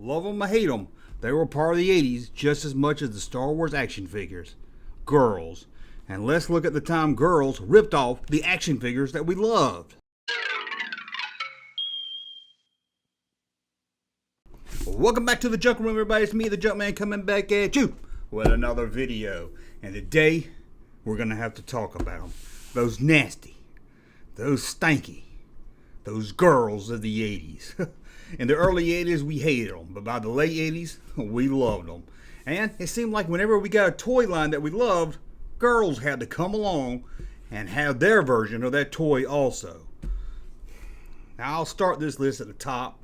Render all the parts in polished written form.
Love them or hate them, they were part of the 80s just as much as the Star Wars action figures. Girls. And let's look at the time girls ripped off the action figures that we loved. Welcome back to the Junk Room, everybody. It's me, the Junkman, coming back at you with another video. And today, we're going to have to talk about them. Those nasty, those stanky, those girls of the 80s. In the early 80s, we hated them. But by the late 80s, we loved them. And it seemed like whenever we got a toy line that we loved, girls had to come along and have their version of that toy also. Now, I'll start this list at the top.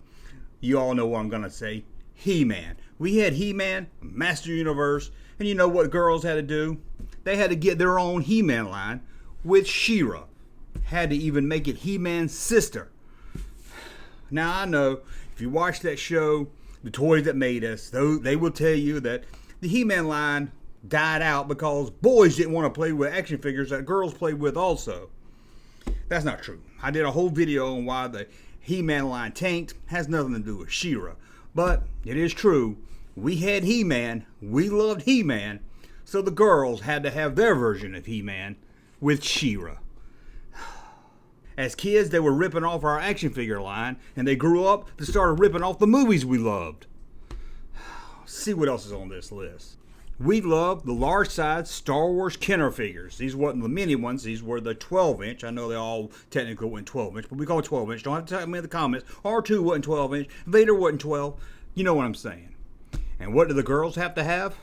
You all know what I'm going to say. He-Man. We had He-Man, Master Universe, and you know what girls had to do? They had to get their own He-Man line with She-Ra. Had to even make it He-Man's sister. Now, I know, if you watch that show, The Toys That Made Us, they will tell you that the He-Man line died out because boys didn't want to play with action figures that girls played with also. That's not true. I did a whole video on why the He-Man line tanked. Has nothing to do with She-Ra. But it is true. We had He-Man. We loved He-Man. So the girls had to have their version of He-Man with She-Ra. As kids, they were ripping off our action figure line. And they grew up to start ripping off the movies we loved. See what else is on this list. We loved the large size Star Wars Kenner figures. These weren't the mini ones. These were the 12-inch. I know they all technically went 12-inch, but we call it 12-inch. Don't have to tell me in the comments. R2 wasn't 12-inch. Vader wasn't 12. You know what I'm saying. And what do the girls have to have?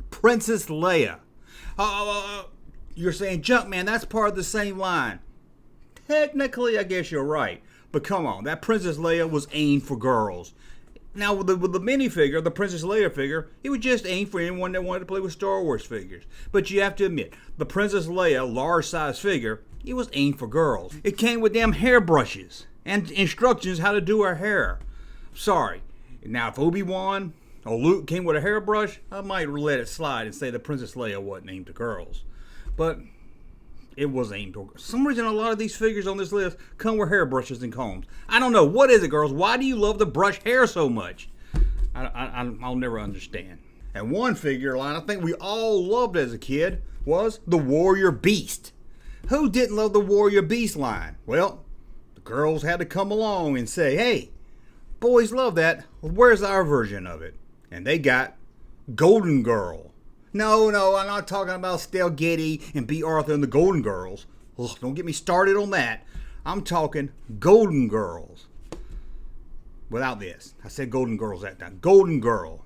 Princess Leia. You're saying, Junkman, that's part of the same line. Technically, I guess you're right. But come on, that Princess Leia was aimed for girls. Now, with the minifigure, the Princess Leia figure, it was just aimed for anyone that wanted to play with Star Wars figures. But you have to admit, the Princess Leia large-size figure, it was aimed for girls. It came with damn hairbrushes and instructions how to do her hair. Sorry. Now, if Obi-Wan or Luke came with a hairbrush, I might let it slide and say the Princess Leia wasn't aimed to girls. But it was aimed to. For some reason, a lot of these figures on this list come with hairbrushes and combs. I don't know. What is it, girls? Why do you love to brush hair so much? I'll never understand. And one figure line I think we all loved as a kid was the Warrior Beast. Who didn't love the Warrior Beast line? Well, the girls had to come along and say, hey, boys love that. Where's our version of it? And they got Golden Girl. No, I'm not talking about Stell Getty and B. Arthur and the Golden Girls. Ugh, don't get me started on that. I'm talking Golden Girls. Without this. I said Golden Girls that time. Golden Girl.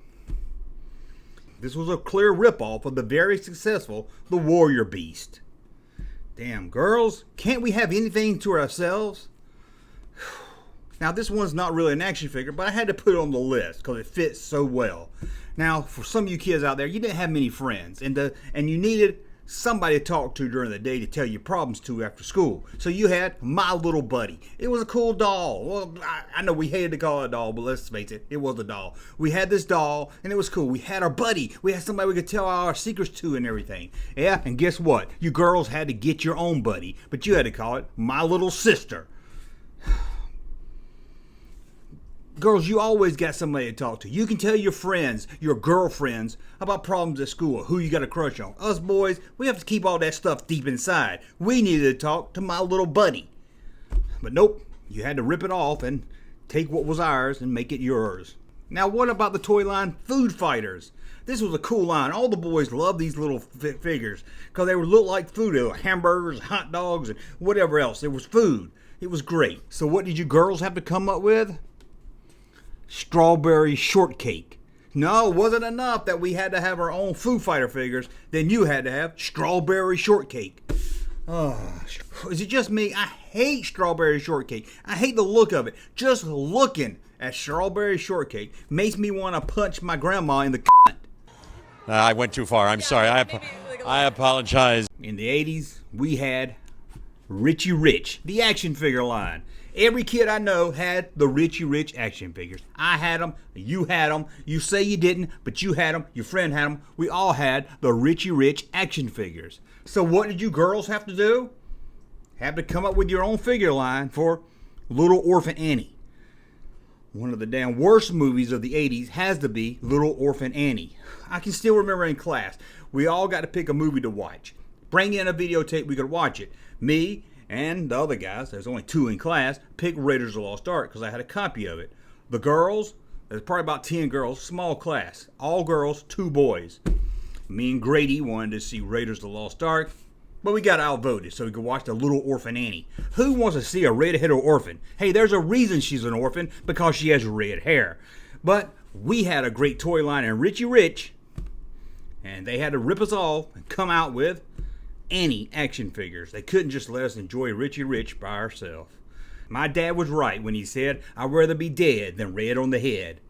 This was a clear ripoff of the very successful The Warrior Beast. Damn, girls, can't we have anything to ourselves? Now, this one's not really an action figure, but I had to put it on the list because it fits so well. Now, for some of you kids out there, you didn't have many friends, and you needed somebody to talk to during the day to tell your problems to after school. So you had My Little Buddy. It was a cool doll. Well, I know we hated to call it a doll, but let's face it, it was a doll. We had this doll, and it was cool. We had our buddy. We had somebody we could tell all our secrets to and everything. Yeah, and guess what? You girls had to get your own buddy, but you had to call it My Little Sister. Girls, you always got somebody to talk to. You can tell your friends, your girlfriends, about problems at school, who you got a crush on. Us boys, we have to keep all that stuff deep inside. We needed to talk to My Little Buddy. But nope, you had to rip it off and take what was ours and make it yours. Now, what about the toy line Food Fighters? This was a cool line. All the boys loved these little figures because they would look like food. They were hamburgers, hot dogs, and whatever else. It was food. It was great. So what did you girls have to come up with? Strawberry shortcake. No, it wasn't enough that we had to have our own Foo Fighter figures. Then you had to have strawberry shortcake. Is it just me? I hate strawberry shortcake. I hate the look of it. Just looking at strawberry shortcake makes me want to punch my grandma in the cunt. I went too far. I'm sorry. I apologize. In the 80s, we had Richie Rich, the action figure line. Every kid I know had the Richie Rich action figures. I had them. You had them. You say you didn't, but you had them. Your friend had them. We all had the Richie Rich action figures. So what did you girls have to do? Have to come up with your own figure line for Little Orphan Annie. One of the damn worst movies of the 80s has to be Little Orphan Annie. I can still remember in class, we all got to pick a movie to watch. Bring in a videotape, we could watch it. Me and the other guys, there's only 2 in class, picked Raiders of the Lost Ark because I had a copy of it. The girls, there's probably about 10 girls, small class. All girls, 2 boys. Me and Grady wanted to see Raiders of the Lost Ark, but we got outvoted so we could watch the Little Orphan Annie. Who wants to see a red-headed orphan? Hey, there's a reason she's an orphan, because she has red hair. But we had a great toy line in Richie Rich, and they had to rip us off and come out with Annie action figures. They couldn't just let us enjoy Richie Rich by ourselves. My dad was right when he said, I'd rather be dead than red on the head.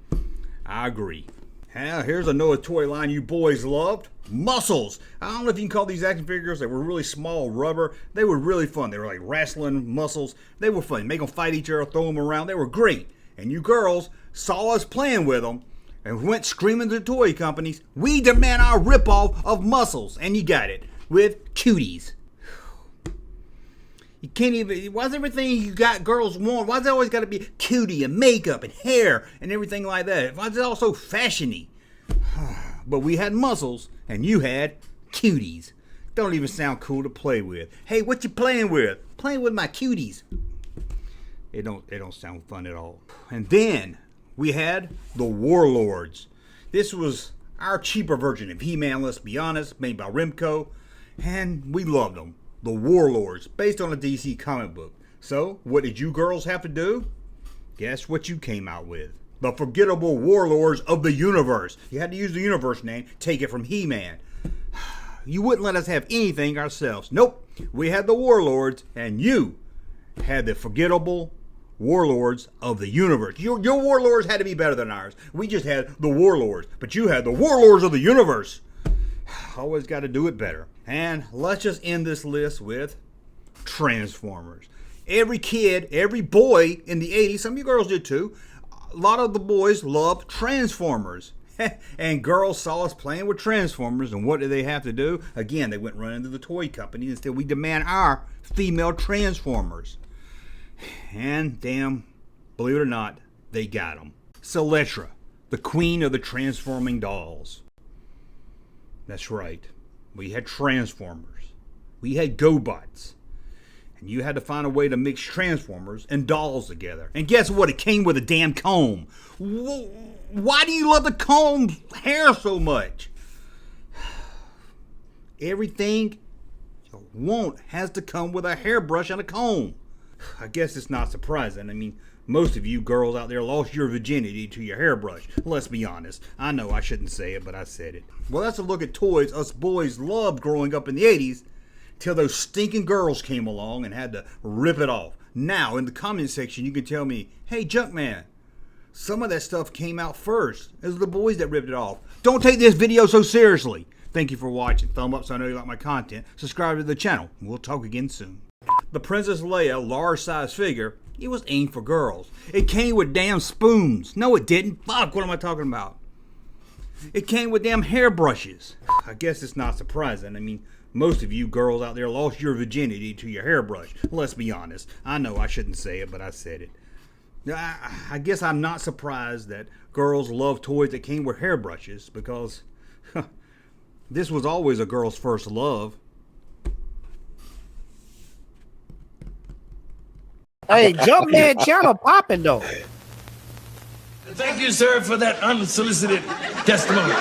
I agree. Now, here's another toy line you boys loved. Muscles. I don't know if you can call these action figures. They were really small rubber. They were really fun. They were like wrestling muscles. They were fun. Make them fight each other, throw them around. They were great. And you girls saw us playing with them and went screaming to the toy companies. We demand our ripoff of Muscles. And you got it with Cuties. You can't even, why's everything you got girls want? Why's it always got to be cutie and makeup and hair and everything like that? Why's it all so fashiony? But we had Muscles and you had Cuties. Don't even sound cool to play with. Hey, what you playing with? Playing with my Cuties. It don't sound fun at all. And then we had the Warlords. This was our cheaper version of He-Man, let's be honest, made by Remco, and we loved them. The Warlords, based on a DC comic book. So, what did you girls have to do? Guess what you came out with? The forgettable Warlords of the Universe. You had to use the universe name, take it from He-Man. You wouldn't let us have anything ourselves. Nope, we had the Warlords, and you had the forgettable Warlords of the Universe. Your Warlords had to be better than ours. We just had the Warlords, but you had the Warlords of the Universe. Always got to do it better. And let's just end this list with Transformers. Every kid, every boy in the 80s, some of you girls did too, a lot of the boys loved Transformers. And girls saw us playing with Transformers, and what did they have to do? Again, they went running to the toy company and said, we demand our female Transformers. And damn, believe it or not, they got them. Celestra, the queen of the transforming dolls. That's right. We had Transformers. We had GoBots. And you had to find a way to mix Transformers and dolls together. And guess what? It came with a damn comb. Why do you love the comb's hair so much? Everything you want has to come with a hairbrush and a comb. I guess it's not surprising. I mean, most of you girls out there lost your virginity to your hairbrush. Let's be honest. I know I shouldn't say it, but I said it. Well, that's a look at toys us boys loved growing up in the 80s till those stinking girls came along and had to rip it off. Now, in the comment section, you can tell me, hey, Junkman, some of that stuff came out first. It was the boys that ripped it off. Don't take this video so seriously. Thank you for watching. Thumb up so I know you like my content. Subscribe to the channel. We'll talk again soon. The Princess Leia large size figure, it was aimed for girls. It came with damn spoons. No, it didn't. Fuck, what am I talking about? It came with damn hairbrushes. I guess it's not surprising. I mean, most of you girls out there lost your virginity to your hairbrush. Let's be honest. I know I shouldn't say it, but I said it. I guess I'm not surprised that girls love toys that came with hairbrushes because this was always a girl's first love. Hey, Junkman channel popping though. Thank you, sir, for that unsolicited testimony.